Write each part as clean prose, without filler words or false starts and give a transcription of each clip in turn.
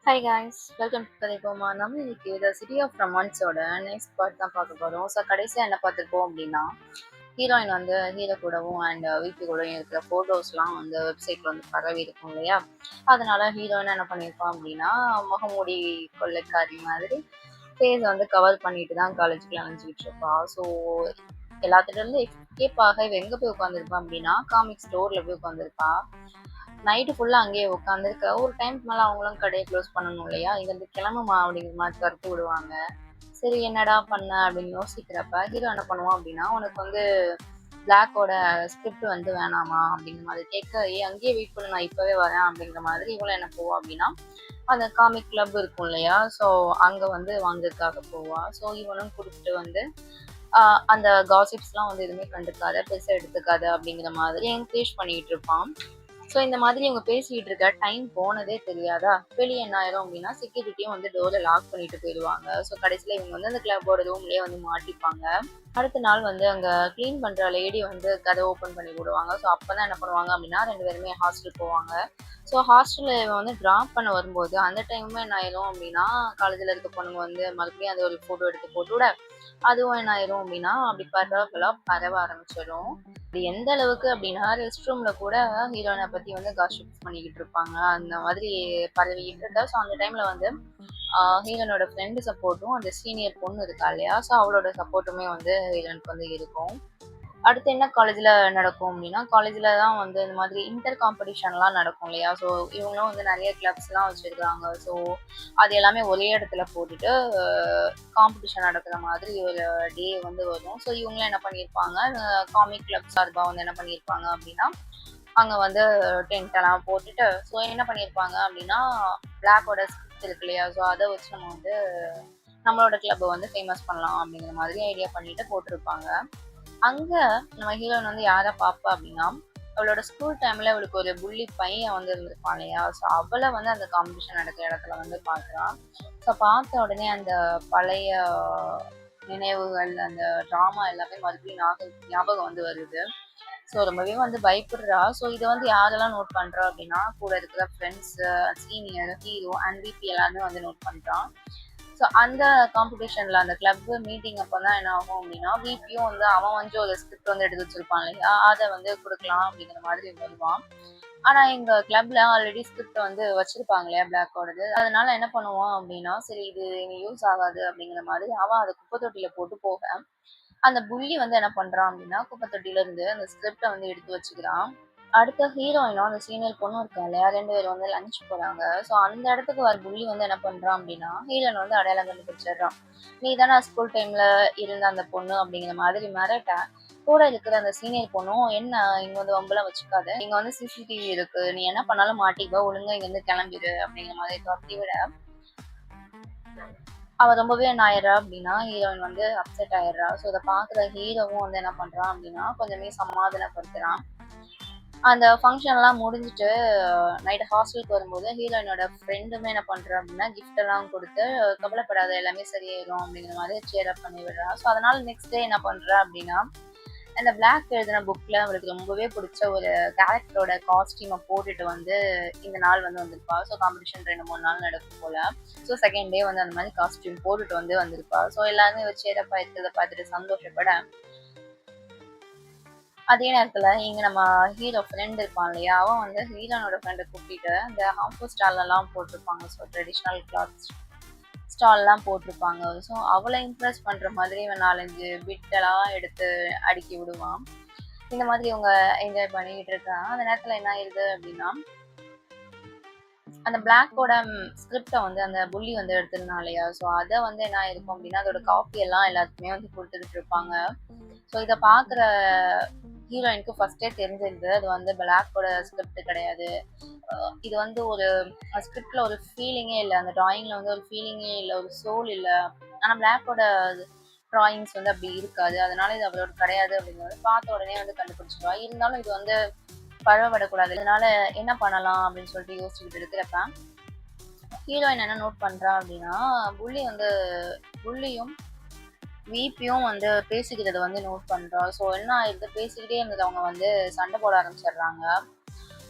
Hi guys, welcome to கதை போமா. நம்ம இன்னைக்கு த சிட்டி ஆஃப் ரொமான்ஸோட நெக்ஸ்ட் பார்ட் தான் பார்க்க போகிறோம். ஸோ கடைசியாக என்ன பார்த்துருப்போம் அப்படின்னா, ஹீரோயின் வந்து ஹீரோ கூடவும் அண்ட் விபி கூடவும் இருக்கிற ஃபோட்டோஸ்லாம் வந்து வெப்சைட்டில் வந்து பரவி இருக்கும் இல்லையா. அதனால ஹீரோயின் என்ன பண்ணியிருப்பான் அப்படின்னா, முகமூடி கொள்ளைக்காரி மாதிரி ஃபேஸ் வந்து கவர் பண்ணிட்டு தான் காலேஜுக்குள்ள அனுப்பிச்சிக்கிட்டு இருப்பா. ஸோ எல்லாத்துலேருந்து எஸ்கேப் ஆக இவ எங்கே போய் உட்காந்துருப்பான் அப்படின்னா, காமிக் ஸ்டோரில் போய் உட்காந்துருப்பா. நைட்டு ஃபுல்லாக அங்கேயே உட்காந்துருக்க. ஒரு டைம்க்கு மேலே அவங்களும் கடையை க்ளோஸ் பண்ணணும் இல்லையா, இங்கேருந்து கிளம்புமா அப்படிங்கிற மாதிரி கருத்து விடுவாங்க. சரி என்னடா பண்ண அப்படின்னு யோசிக்கிறப்ப ஹீரோ என்ன பண்ணுவான் அப்படின்னா, உனக்கு வந்து பிளாக்கோட ஸ்கிரிப்ட் வந்து வேணாமா அப்படிங்கிற மாதிரி கேட்க, அங்கேயே வெயிட் பண்ணு, நான் இப்போவே வரேன் அப்படிங்கிற மாதிரி இவங்களும் என்ன போவா அப்படின்னா, அந்த காமிக் கிளப் இருக்கும் இல்லையா, ஸோ அங்கே வந்து வாங்குறதுக்காக போவா. ஸோ இவனும் கொடுத்துட்டு வந்து அந்த காசிப்ஸ்லாம் வந்து எதுவுமே கண்டுக்காத, பெருசாக எடுத்துக்காத அப்படிங்கிற மாதிரி என்கரேஜ் பண்ணிட்டு இருப்பான். ஸோ இந்த மாதிரி இவங்க பேசிக்கிட்டு இருக்க டைம் போனதே தெரியாதா. வெளியே என்ன ஆயிரும் அப்படின்னா, செக்யூரிட்டியும் வந்து டோரை லாக் பண்ணிட்டு போயிடுவாங்க. ஸோ கடைசியில் இவங்க வந்து அந்த கிளப்போட ரூம்லேயே வந்து மாட்டிப்பாங்க. அடுத்த நாள் வந்து அங்கே க்ளீன் பண்ணுற லேடி வந்து கதை ஓப்பன் பண்ணி விடுவாங்க. ஸோ அப்போ தான் என்ன பண்ணுவாங்க அப்படின்னா, 2 பேருமே ஹாஸ்டல் போவாங்க. ஸோ ஹாஸ்டலில் இவன் வந்து ட்ராப் பண்ண வரும்போது அந்த டைமுமே என்ன ஆயிரும் அப்படின்னா, காலேஜில் இருக்க பொண்ணுங்க வந்து மறுபடியும் அதை ஒரு ஃபோட்டோ எடுத்து போட்டு விட, அதுவும் என்ன ஆயிரும் அப்படின்னா, அப்படி பரவ ஆரம்பிச்சிடும். அது எந்த அளவுக்கு அப்படின்னா, ரெஸ்ட் ரூம்ல கூட ஹீரோயினை பத்தி வந்து காசிப்ஸ் பண்ணிக்கிட்டு இருப்பாங்க. அந்த மாதிரி பரவிக்கிட்டு இருக்கா. ஸோ அந்த டைம்ல வந்து ஹீரோனோட ஃப்ரெண்டு சப்போர்ட்டும், அந்த சீனியர் பொண்ணு இருக்கா இல்லையா, ஸோ அவளோட சப்போர்ட்டுமே வந்து ஹீரோனுக்கு வந்து இருக்கும். அடுத்து என்ன காலேஜில் நடக்கும் அப்படின்னா, காலேஜில் தான் வந்து இந்த மாதிரி இன்டர் காம்படிஷன்லாம் நடக்கும் இல்லையா. ஸோ இவங்களும் வந்து நிறைய கிளப்ஸ்லாம் வச்சுருக்காங்க. ஸோ அது எல்லாமே ஒரே இடத்துல போட்டுட்டு காம்படிஷன் நடக்கிற மாதிரி ஒரு டே வந்து வரும். ஸோ இவங்களும் என்ன பண்ணியிருப்பாங்க, காமிக் கிளப் சார்பாக வந்து என்ன பண்ணியிருப்பாங்க அப்படின்னா, அங்கே வந்து டென்ட் எல்லாம் போட்டுட்டு, ஸோ என்ன பண்ணியிருப்பாங்க அப்படின்னா, பிளாக்கோட ஸ்கிரிப்ட் இருக்கு இல்லையா, ஸோ அதை வச்சு நம்ம வந்து நம்மளோட கிளப்பை வந்து ஃபேமஸ் பண்ணலாம் அப்படிங்கிற மாதிரி ஐடியா பண்ணிட்டு போட்டிருப்பாங்க. அங்க நம்ம ஹீரோயின் வந்து யாரை பார்ப்பா அப்படின்னா, அவளோட ஸ்கூல் டைம்ல அவளுக்கு ஒரு புள்ளி பையன் வந்து இருந்திருப்பான் இல்லையா, ஸோ அவளை வந்து அந்த காம்படிஷன் நடக்கிற இடத்துல வந்து பார்க்குறான். ஸோ பார்த்த உடனே அந்த பழைய நினைவுகள், அந்த ட்ராமா எல்லாமே மறுபடியும் ஞாபகம் வந்து வருது. ஸோ ரொம்பவே வந்து பயப்படுறா. ஸோ இதை வந்து யாரெல்லாம் நோட் பண்றா அப்படின்னா, கூட இருக்கிற friends, senior, hero and VP எல்லாருமே வந்து நோட் பண்றான். ஸோ அந்த காம்படிஷன்ல அந்த கிளப் மீட்டிங் அப்போ தான் என்ன ஆகும் அப்படின்னா, விபியும் வந்து அவன் வந்து ஒரு ஸ்கிரிப்ட் வந்து எடுத்து வச்சிருப்பான் இல்லையா, அதை வந்து கொடுக்கலாம் அப்படிங்கிற மாதிரி வருவான். ஆனா எங்க கிளப்ல ஆல்ரெடி ஸ்கிரிப்ட் வந்து வச்சிருப்பாங்க இல்லையா பிளாக்கோடது, அதனால என்ன பண்ணுவான் அப்படின்னா, சரி இது இனி யூஸ் ஆகாது அப்படிங்கிற மாதிரி அவன் அதை குப்பை தொட்டியில போட்டு போக, அந்த புள்ளி வந்து என்ன பண்றான் அப்படின்னா, குப்பை தொட்டியில இருந்து அந்த ஸ்கிரிப்டை வந்து எடுத்து வச்சுக்கிறான். அடுத்த ஹீரோயினும் அந்த சீனியர் பொண்ணும் இருக்கா இல்லையா, 2 பேரும் வந்து லஞ்ச் போறாங்க. ஸோ அந்த இடத்துக்கு வர புள்ளி வந்து என்ன பண்றான் அப்படின்னா, ஹீரோயின் வந்து அடையாளம் கண்டுபிடிச்சிடுறான். நீ தானே ஸ்கூல் டைம்ல இருந்த அந்த பொண்ணு அப்படிங்கிற மாதிரி மிரட்ட, கூட இருக்கிற அந்த சீனியர் பொண்ணும், என்ன இங்க வந்து வம்பெல்லாம் வச்சுக்காத, இங்க வந்து சிசிடிவி இருக்கு, நீ என்ன பண்ணாலும் மாட்டிக்குவ, ஒழுங்கா இங்க இருந்து கிளம்பிடு அப்படிங்கிற மாதிரி துரத்தி விட, அவ ரொம்பவே என்ன ஆயிடுறா அப்படின்னா, ஹீரோயின் வந்து அப்செட் ஆயிடுறா. ஸோ இதை பாக்குற ஹீரோவும் வந்து என்ன பண்றான் அப்படின்னா, கொஞ்சமே சமாதானப்படுத்துறான். அந்த ஃபங்க்ஷன்லாம் முடிஞ்சுட்டு நைட்டு ஹாஸ்டலுக்கு வரும்போது ஹீரோயினோட ஃப்ரெண்டுமே என்ன பண்ணுறா அப்படின்னா, கிஃப்ட் எல்லாம் கொடுத்து, கவலைப்படாத எல்லாமே சரியாயிடும் அப்படிங்கிற மாதிரி சேர் அப் பண்ணி விடுறா. ஸோ அதனால நெக்ஸ்ட் டே என்ன பண்ணுறா அப்படின்னா, அந்த பிளாக் எழுதின புக்கில் அவளுக்கு ரொம்பவே பிடிச்ச ஒரு கேரக்டரோட காஸ்டியூமை போட்டுட்டு வந்து இந்த நாள் வந்து வந்திருப்பா. ஸோ காம்படிஷன் 2-3 நாள் நடக்கும் போல. ஸோ செகண்ட் டே வந்து அந்த மாதிரி காஸ்டியூம் போட்டுட்டு வந்து வந்திருப்பா. ஸோ எல்லாருமே ஒரு சேரப்பா இருக்கிறத பார்த்துட்டு சந்தோஷப்பட, அதே நேரத்துல இங்க நம்ம ஹீரோ ஃப்ரெண்ட் இருப்பான் இல்லையா, அவன் வந்து ஹீரோனோட ஃப்ரெண்டை கூப்பிட்டு அந்த ஹாம்ஃபுல் ஸ்டால் எல்லாம் போட்டிருப்பாங்க. ஸோ ட்ரெடிஷ்னல் கிளாத்ஸ் ஸ்டால்லாம் போட்டிருப்பாங்க. ஸோ அவளை இம்ப்ரெஸ் பண்ற மாதிரி இவன் 4-5 பிட்டெல்லாம் எடுத்து அடுக்கி விடுவான். இந்த மாதிரி இவங்க என்ஜாய் பண்ணிக்கிட்டு இருக்காங்க. அந்த நேரத்துல என்ன ஆயிருது அப்படின்னா, அந்த பிளாக்கோட ஸ்கிரிப்டை வந்து அந்த புள்ளி வந்து எடுத்திருந்தான் இல்லையா, ஸோ அதை வந்து என்ன ஆயிருக்கும் அப்படின்னா, அதோட காப்பி எல்லாம் எல்லாத்துக்குமே வந்து கொடுத்துட்டு இருப்பாங்க. ஸோ இதை பார்க்குற ஹீரோயினுக்கு ஃபர்ஸ்டே தெரிஞ்சிருது, அது வந்து பிளாக்கோட ஸ்கிரிப்ட் கிடையாது. இது வந்து ஒரு ஸ்கிரிப்ட்ல ஒரு ஃபீலிங்கே இல்லை, அந்த டிராயிங்ல வந்து ஒரு ஃபீலிங்கே இல்லை, ஒரு சோல் இல்லை. ஆனால் பிளாக்கோட டிராயிங்ஸ் வந்து அப்படி இருக்காது, அதனால இது அவரோட கிடையாது அப்படிங்கிறது பார்த்த உடனே வந்து கண்டுபிடிச்சிருவா. இருந்தாலும் இது வந்து பழவப்படக்கூடாது, அதனால என்ன பண்ணலாம் அப்படின்னு சொல்லிட்டு யோசிச்சுக்கிட்டு இருக்கிறப்ப, ஹீரோயின் என்ன நோட் பண்றா அப்படின்னா, புள்ளியும் விபியும் வந்து பேசிக்கிறத வந்து நோட் பண்றா. ஸோ என்ன ஆயிடுது, பேசிக்கிட்டே இருந்தது அவங்க வந்து சண்டை போட ஆரம்பிச்சிடுறாங்க.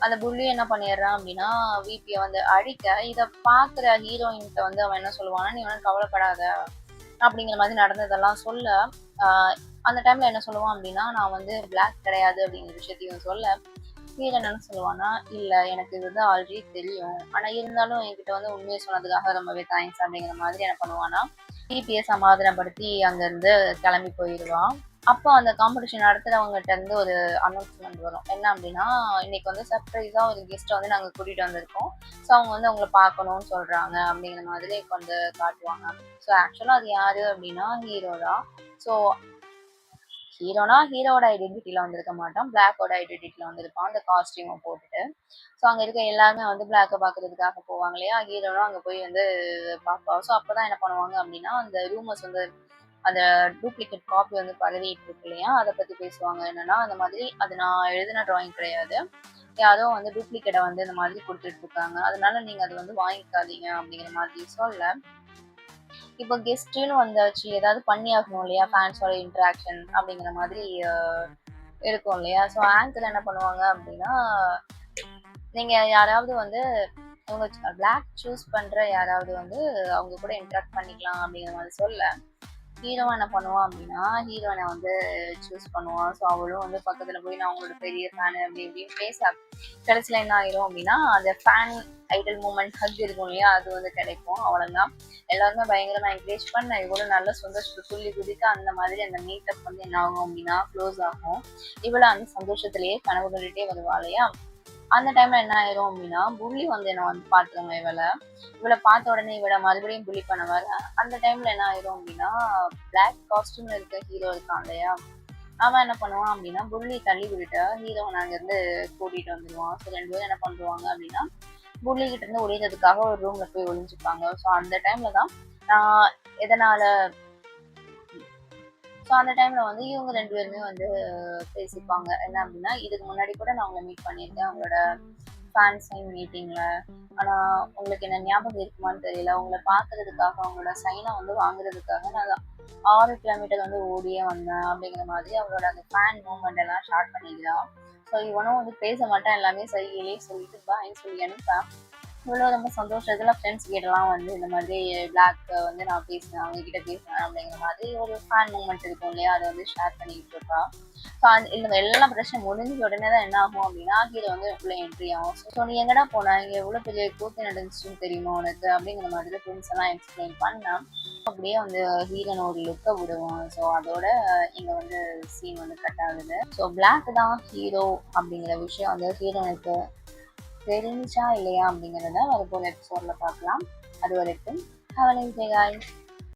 அந்த புள்ளி என்ன பண்ணிடுறான் அப்படின்னா விபியை வந்து அடிக்க, இதை பார்க்குற ஹீரோயின்கிட்ட வந்து அவன் என்ன சொல்லுவான்னா, நீ வந்து கவலைப்படாத அப்படிங்கிற மாதிரி நடந்ததெல்லாம் சொல்ல, ஆஹ் அந்த டைம்ல என்ன சொல்லுவான் அப்படின்னா, நான் வந்து பிளாக் கிடையாது அப்படிங்கிற விஷயத்தையும் சொல்ல, ஹீரோயின் என்ன சொல்லுவான்னா, இல்ல எனக்கு இது வந்து ஆல்ரெடி தெரியும், ஆனா இருந்தாலும் என்கிட்ட வந்து உண்மையை சொன்னதுக்காக ரொம்பவே தேங்க்ஸ் அப்படிங்கிற மாதிரி என்ன பண்ணுவான்னா பிபியை சமாதானப்படுத்தி அங்கிருந்து கிளம்பி போயிடுவான். அப்போ அந்த காம்படிஷன் நடத்துறவங்ககிட்ட இருந்து ஒரு அனௌன்ஸ்மெண்ட் வரும். என்ன அப்படின்னா, இன்னைக்கு வந்து சர்ப்ரைஸா ஒரு கெஸ்ட்டை வந்து நாங்க கூட்டிட்டு வந்திருக்கோம். ஸோ அவங்க வந்து உங்களை பார்க்கணும்னு சொல்றாங்க அப்படிங்கிற மாதிரி வந்து காட்டுவாங்க. ஸோ ஆக்சுவலா அது யாரு அப்படின்னா ஹீரோ தான். ஸோ ஹீரோனா ஹீரோட ஐடென்டிட்டியில வந்திருக்க மாட்டான், பிளாக்கோட ஐடென்டிட்டியில வந்திருப்பான் அந்த காஸ்டியூமை போட்டுட்டு. ஸோ அங்க இருக்க எல்லாருமே வந்து பிளாக்கை பார்க்கறதுக்காக போவாங்க இல்லையா, ஹீரோனும் அங்க போய் வந்து பார்ப்பா. ஸோ அப்பதான் என்ன பண்ணுவாங்க அப்படின்னா, அந்த ரூமர்ஸ் வந்து அந்த டூப்ளிகேட் காப்பி வந்து பரவிட்டு இருக்கு இல்லையா, அதை பத்தி பேசுவாங்க. என்னன்னா அந்த மாதிரி அது நான் எழுதின டிராயிங் கிடையாது, யாரோ வந்து டூப்ளிகேட்டை வந்து இந்த மாதிரி கொடுத்துட்டு இருக்காங்க, அதனால நீங்க அதை வந்து வாங்கிக்காதீங்க அப்படிங்கிற மாதிரி சொல்ல, இப்போ கெஸ்ட்டுன்னு வந்தாச்சு, ஏதாவது பண்ணி ஆகணும் இல்லையா, ஃபேன்ஸோட இன்ட்ராக்ஷன் அப்படிங்கிற மாதிரி இருக்கும் இல்லையா. ஸோ ஆங்கர் என்ன பண்ணுவாங்க அப்படின்னா, நீங்க யாராவது வந்து உங்க பிளாக் சூஸ் பண்ற யாராவது வந்து அவங்க கூட இன்ட்ராக்ட் பண்ணிக்கலாம் அப்படிங்கிற மாதிரி சொல்ல, ஹீரோவன் என்ன பண்ணுவான் அப்படின்னா ஹீரோயினை வந்து சூஸ் பண்ணுவான். ஸோ அவளும் வந்து பக்கத்துல போய் நான் அவங்களோட பெரிய ஃபேனு அப்படி இப்படின்னு பேச, கடைசியில் என்ன ஆயிரும் அப்படின்னா அந்த ஃபேன் ஐடல் மூமெண்ட் ஹக் இருக்கும் இல்லையா, அது வந்து கிடைக்கும். அவ்வளோதான். எல்லாருமே பயங்கரமா என்கரேஜ் பண்ண இவ்வளோ நல்ல சந்தோஷத்தை துள்ளி குதிக்க அந்த மாதிரி அந்த மீட்டப் வந்து என்ன ஆகும் அப்படின்னா க்ளோஸ் ஆகும். இவ்வளோ அந்த சந்தோஷத்திலேயே கனவு கண்டுட்டே வருவா இல்லையா. அந்த டைம்ல என்ன ஆயிரும் அப்படின்னா புள்ளி வந்து என்ன வந்து பாத்துருங்க, இவளை பார்த்த உடனே இவளை மறுபடியும் புள்ளி பண்ண வர, அந்த டைம்ல என்ன ஆயிரும் அப்படின்னா பிளாக் காஸ்டியூம்ல இருக்க ஹீரோ இருக்கான் இல்லையா, அவன் என்ன பண்ணுவான் அப்படின்னா புள்ளி தள்ளி விட்டுட்டு ஹீரோவை அங்க இருந்து கூட்டிட்டு வந்துடுவான். ஸோ ரெண்டு பேரும் என்ன பண்ணுவாங்க அப்படின்னா புள்ளி கிட்ட இருந்து ஒளியறதுக்காக ஒரு ரூம்ல போய் ஒளிஞ்சுப்பாங்க. ஸோ அந்த டைம்ல தான் ஆஹ் எதனால ஸோ அந்த டைம்ல வந்து இவங்க ரெண்டு பேருமே வந்து பேசிப்பாங்க. என்ன அப்படின்னா, இதுக்கு முன்னாடி கூட நான் உங்களை மீட் பண்ணியிருக்கேன் அவங்களோட ஃபேன் சைன் மீட்டிங்ல. ஆனா உங்களுக்கு என்ன ஞாபகம் இருக்குமான்னு தெரியல. உங்களை பார்க்கறதுக்காக அவங்களோட சைனை வந்து வாங்குறதுக்காக நான் 6 கிலோமீட்டர் வந்து ஓடியே வந்தேன் அப்படிங்கிற மாதிரி அவளோட அந்த ஃபேன் மூமெண்ட் எல்லாம் ஷேர் பண்ணிக்கிறான். ஸோ இவனும் வந்து பேச மாட்டான், எல்லாமே சைகையிலே சொல்லிட்டு பாய்ன்னு சொல்லி அனுப்பேன். இவ்வளோ ரொம்ப சந்தோஷத்துல ஃப்ரெண்ட்ஸ் கிட்டலாம் வந்து இந்த மாதிரி பிளாக் வந்து நான் பேசினேன், அவங்க கிட்ட பேசினேன் அப்படிங்கிற மாதிரி ஒரு ஃபேன் மூமெண்ட் இருக்கும் இல்லையா, அதை வந்து ஷேர் பண்ணிக்கிட்டு இருக்கா. ஸோ இந்த எல்லா பிரச்சனை முடிஞ்ச உடனே தான் என்ன ஆகும் அப்படின்னா ஹீரோ வந்து உள்ள என்ட்ரி ஆகும். ஸோ நீ எங்கடா போனா, இங்க எவ்வளோ பெரிய கூத்து நடந்துச்சுன்னு தெரியுமா உனக்கு அப்படிங்கிற மாதிரி ஃப்ரெண்ட்ஸ் எல்லாம் எக்ஸ்பிளைன் பண்ணா. அப்படியே வந்து ஹீரோன் ஒரு லுக்கை விடுவோம். ஸோ அதோட இங்க வந்து சீன் வந்து கட் ஆகுது. ஸோ பிளாக் தான் ஹீரோ அப்படிங்கிற விஷயம் வந்து ஹீரோனுக்கு தெரிஞ்சா இல்லையா அப்படிங்கிறத வரப்போற எபிசோட்ல பார்க்கலாம். அது வரைக்கும் have a nice day guys.